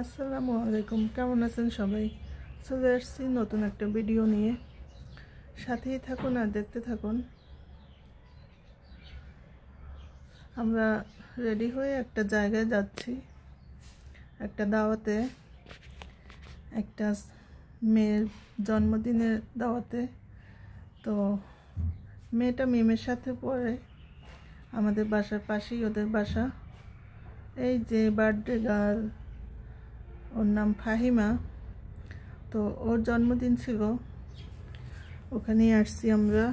আসসালামু আলাইকুম, কেমন আছেন সবাই? চলে আসছি নতুন একটা ভিডিও নিয়ে। সাথেই থাকুন আর দেখতে থাকুন। আমরা রেডি হয়ে একটা জায়গায় যাচ্ছি, একটা দাওয়াতে, একটা মেয়ের জন্মদিনের দাওয়াতে। তো মেয়েটা মিমের সাথে পড়ে, আমাদের বাসার পাশেই ওদের বাসা। এই যে বার্থডে গার্ল, ওর নাম ফাহিমা। তো ওর জন্মদিন ছিল, ওখানেই আসছি আমরা।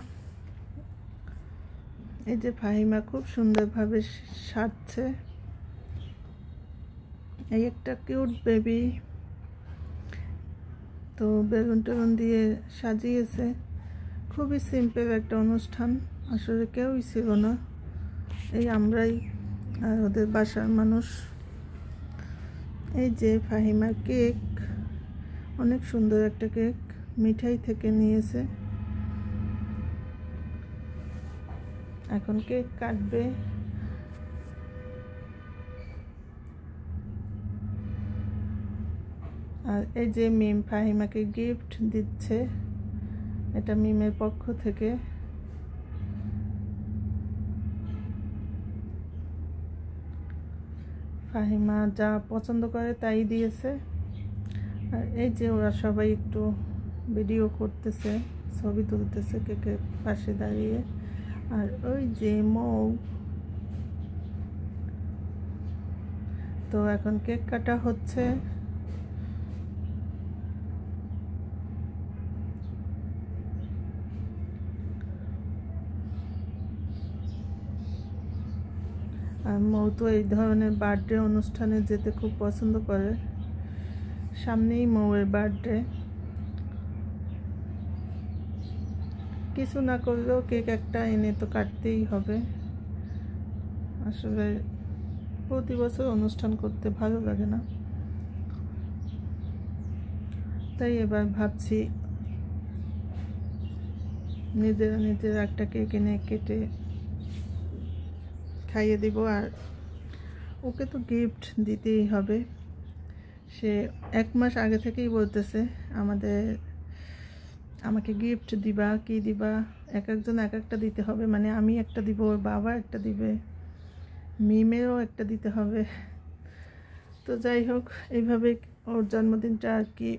এই যে ফাহিমা খুব সুন্দরভাবে সাজছে, এই একটা কিউট বেবি। তো বেলুন টেলুন দিয়ে সাজিয়েছে। খুবই সিম্পল একটা অনুষ্ঠান, আসলে কেউই ছিল না, এই আমরাই আর ওদের বাসার মানুষ। এই যে ফাহিমার কেক, অনেক সুন্দর একটা কেক, মিঠাই থেকে নিয়েছে। এখন কেক কাটবে। আর এই যে মিম ফাহিমাকে গিফট দিচ্ছে, এটা মিমের পক্ষ থেকে। ফাহিমা যা পছন্দ করে তাই দিয়েছে। আর এই যে ওরা সবাই একটু ভিডিও করতেছে, ছবি তুলতেছে কেকের পাশে দাঁড়িয়ে। আর ওই যে মৌ। তো এখন কেক কাটা হচ্ছে। আর মৌ তো এই ধরনের বার্থডে অনুষ্ঠানে যেতে খুব পছন্দ করে। সামনেই মৌয়ের বার্থডে, কিছু না করলেও কেক একটা এনে তো কাটতেই হবে। আসলে প্রতি বছর অনুষ্ঠান করতে ভালো লাগে না, তাই এবার ভাবছি নিজেরা একটা কেক এনে কেটে খাইয়ে দিব। আর ওকে তো গিফট দিতেই হবে। সে 1 মাস আগে থেকেই বলতেছে আমাকে গিফট দিবা, কি দিবা। এক একজন এক একটা দিতে হবে, মানে আমি একটা দিব, ওর বাবা একটা দিবে, মিমেরও একটা দিতে হবে। তো যাই হোক, এইভাবে ওর জন্মদিনটা আর কি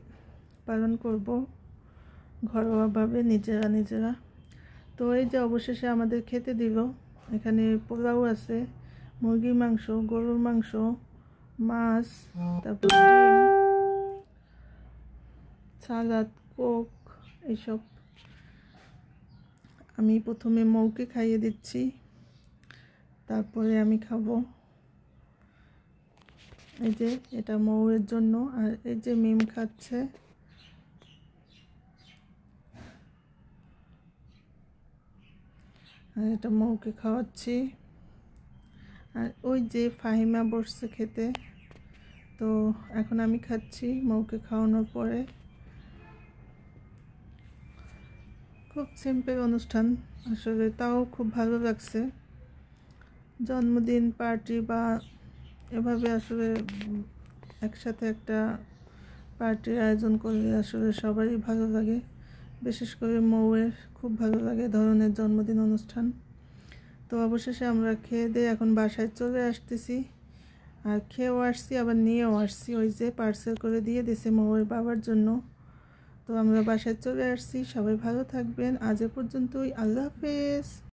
পালন করব ঘরোয়াভাবে, নিজেরা। তো এই যে অবশেষে আমাদের খেতে দিল। এখানে পোলাও আছে, মুরগির মাংস, গরুর মাংস, মাছ, তারপর ডিম, সালাদ, কোক, এইসব। আমি প্রথমে মৌকে খাইয়ে দিচ্ছি, তারপরে আমি খাবো। এই যে এটা মৌয়ের জন্য, আর এই যে মিম খাচ্ছে। আর এটা মৌকে খাওয়াচ্ছি। আর ওই যে ফাহিমা বসছে খেতে। তো এখন আমি খাচ্ছি মৌকে খাওয়ানোর পরে। খুব সিম্পল অনুষ্ঠান আসলে, তাও খুব ভালো লাগছে। জন্মদিন পার্টি বা এভাবে আসলে একসাথে একটা পার্টির আয়োজন করলে আসলে সবারই ভালো লাগে। বিশেষ করে মৌয়ের খুব ভালো লাগে ধরনের জন্মদিন অনুষ্ঠান। তো অবশেষে আমরা খেয়ে দিয়ে এখন বাসায় চলে আসতেছি। আর খেয়েও আসছি, আবার নিয়েও আসছি। ওই যে পার্সেল করে দিয়ে দিয়েছে মৌয়ের বাবার জন্য। তো আমরা বাসায় চলে আসছি। সবাই ভালো থাকবেন। আজ এ পর্যন্তই। আল্লাহ হাফেজ।